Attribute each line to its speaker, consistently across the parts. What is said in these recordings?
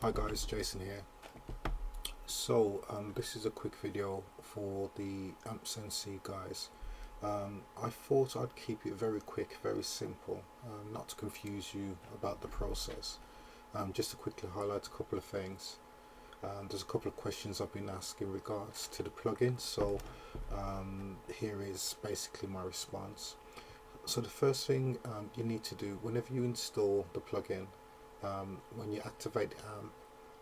Speaker 1: Hi guys, Jason here. This is a quick video for the Ampsensi guys. I thought I'd keep it very quick, very simple, not to confuse you about the process. Just to quickly highlight a couple of things. There's a couple of questions I've been asked in regards to the plugin, here is basically my response. So the first thing you need to do whenever you install the plugin, when you activate AMP,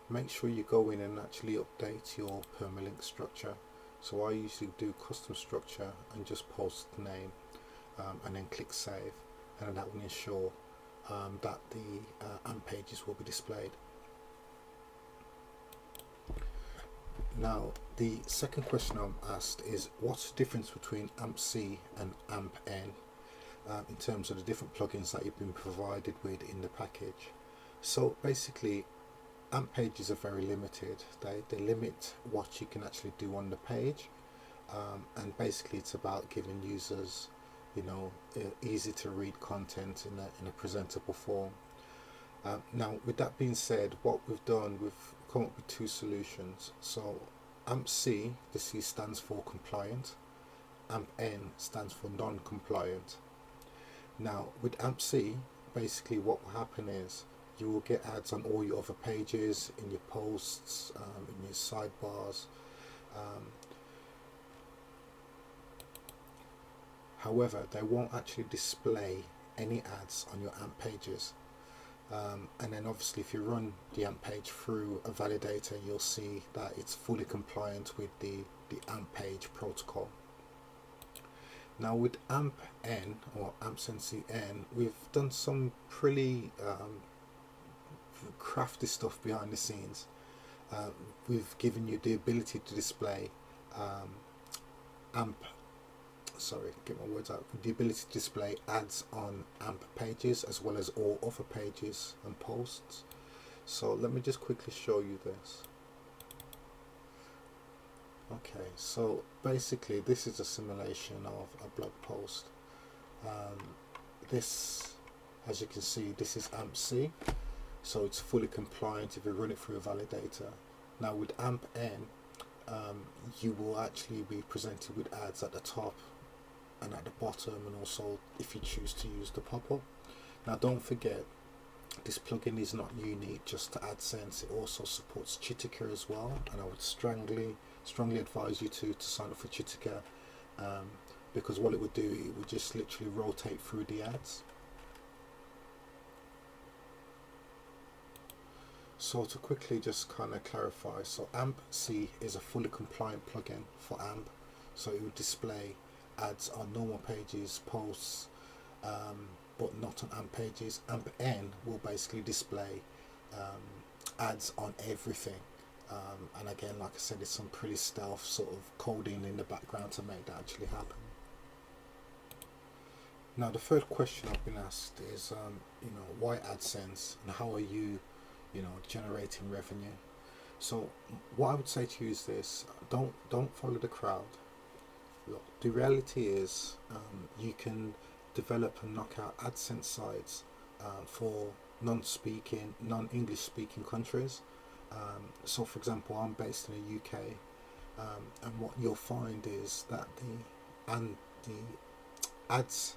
Speaker 1: make sure you go in and actually update your permalink structure. So I usually do custom structure and just post the name and then click save, and that will ensure that the AMP pages will be displayed. Now the second question I'm asked is what's the difference between Ampc and Amp-N in terms of the different plugins that you've been provided with in the package. So basically AMP pages are very limited. They limit what you can actually do on the page, and basically it's about giving users, easy to read content in a presentable form. Now with that being said, what we've done, we've come up with two solutions. So AMP-C, the C stands for compliant, AMP-N stands for non-compliant. Now with AMP-C, basically what will happen is you will get ads on all your other pages, in your posts, in your sidebars. However, they won't actually display any ads on your AMP pages. And then obviously if you run the AMP page through a validator, you'll see that it's fully compliant with the AMP page protocol. Now with AMP-N or Ampsensi N, we've done some pretty crafty stuff behind the scenes. We've given you the ability to display the ability to display ads on AMP pages as well as all other pages and posts. So let me just quickly show you this. Okay, so basically this is a simulation of a blog post. This, as you can see, this is Ampc, so it's fully compliant if you run it through a validator. Now with Amp-N, you will actually be presented with ads at the top and at the bottom, and also if you choose to use the pop-up. Now don't forget, this plugin is not unique just to AdSense, it also supports Chitika as well, and I would strongly advise you to sign up for Chitika, because what it would do, it would just literally rotate through the ads. So to quickly just kind of clarify, so Amp-C is a fully compliant plugin for AMP, so it would display ads on normal pages, posts, but not on AMP pages. Amp-N will basically display ads on everything, and again, like I said, it's some pretty stealth sort of coding in the background to make that actually happen. Now the third question I've been asked is why AdSense and how are you generating revenue? So what I would say to you is this: don't follow the crowd. Look, the reality is you can develop and knock out AdSense sites for non-English speaking countries. So for example, I'm based in the UK, and what you'll find is that the ads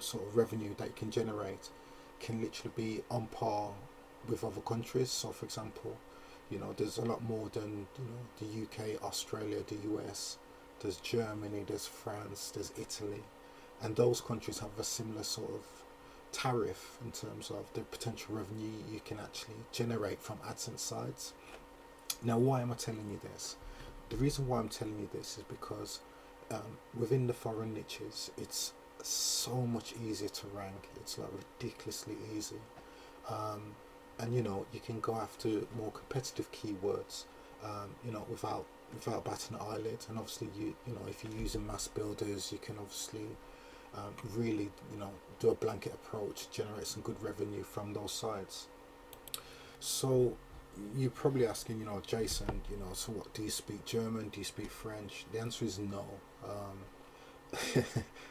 Speaker 1: sort of revenue that you can generate can literally be on par with other countries. So for example, there's a lot more than the UK, Australia, the US, there's Germany, there's France, there's Italy, and those countries have a similar sort of tariff in terms of the potential revenue you can actually generate from AdSense sites. Now why am I telling you this? The reason why I'm telling you this is because within the foreign niches, it's so much easier to rank. It's like ridiculously easy, and you can go after more competitive keywords without batting an eyelid. And obviously if you're using mass builders, you can obviously really do a blanket approach, generate some good revenue from those sites. So you're probably asking, Jason, so what, do you speak German, do you speak French? The answer is no.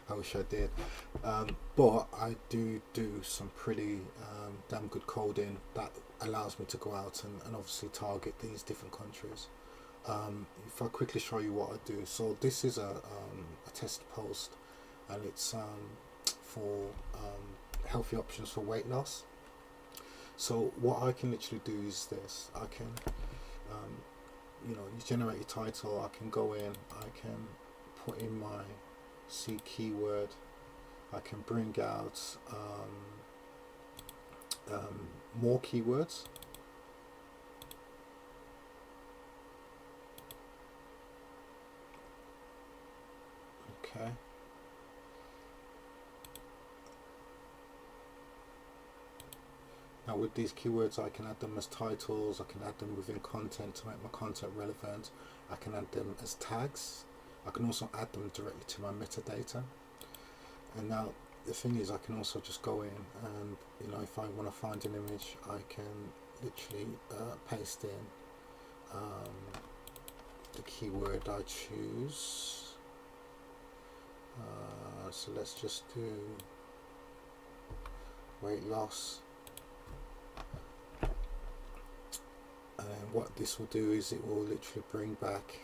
Speaker 1: I wish I did. But I do some pretty damn good coding that allows me to go out and obviously target these different countries. If I quickly show you what I do, so this is a test post, and it's for healthy options for weight loss. So what I can literally do is this: I can, you generate your title. I can go in, I can put in my C keyword. I can bring out more keywords. Okay. Now with these keywords, I can add them as titles, I can add them within content to make my content relevant, I can add them as tags, I can also add them directly to my metadata. And now the thing is, I can also just go in and, if I want to find an image, I can literally paste in the keyword I choose. So let's just do weight loss. And what this will do is it will literally bring back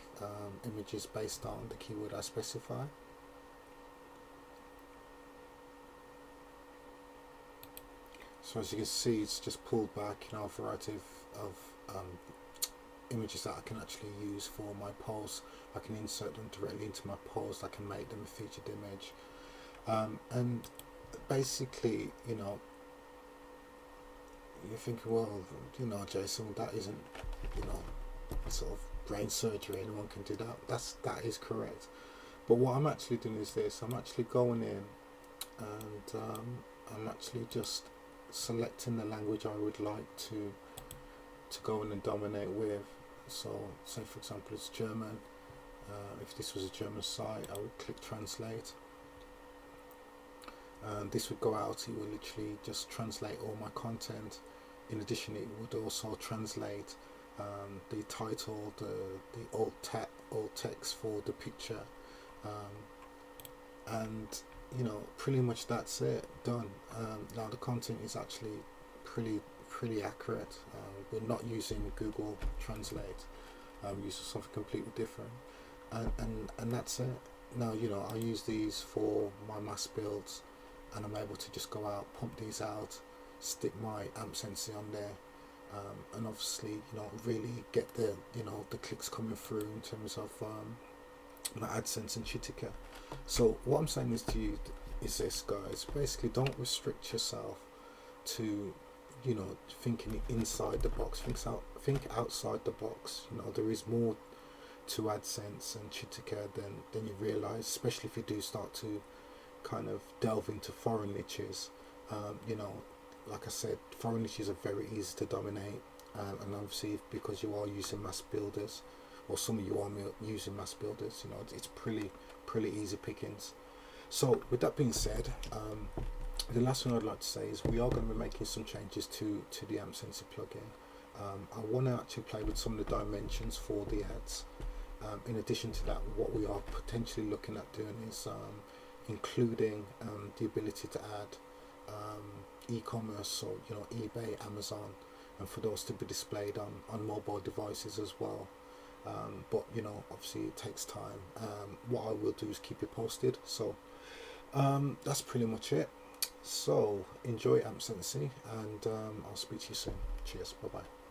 Speaker 1: images based on the keyword I specify. So as you can see, it's just pulled back a variety of images that I can actually use for my post. I can insert them directly into my post, I can make them a featured image. And basically, you're thinking, well, Jason, that isn't, sort of brain surgery, anyone can do that. That is correct. But what I'm actually doing is this: I'm actually going in and I'm actually just selecting the language I would like to go in and dominate with. So say for example it's German. If this was a German site, I would click translate, and this would go out. It would literally just translate all my content. In addition, it would also translate the title, the alt text for the picture, and pretty much that's it, done. Now the content is actually pretty accurate. We're not using Google Translate. I'm using something completely different, and that's it. Now I use these for my mass builds, and I'm able to just go out, pump these out, stick my Ampsensi on there, and obviously really get the the clicks coming through in terms of my AdSense and Chitika. So what I'm saying is to you is this, guys: basically don't restrict yourself to thinking inside the box. Think outside the box. There is more to AdSense and Chitika than you realize, especially if you do start to kind of delve into foreign niches. Like I said, foreign niches are very easy to dominate, and obviously because you are using mass builders, or some of you are using mass builders, it's pretty easy pickings. So with that being said, the last thing I'd like to say is we are going to be making some changes to the Ampsensi plugin. I want to actually play with some of the dimensions for the ads. In addition to that, what we are potentially looking at doing is including the ability to add e-commerce, so eBay, Amazon, and for those to be displayed on mobile devices as well. But obviously it takes time. What I will do is keep you posted. So that's pretty much it. So enjoy Ampsensi, and I'll speak to you soon. Cheers. Bye bye.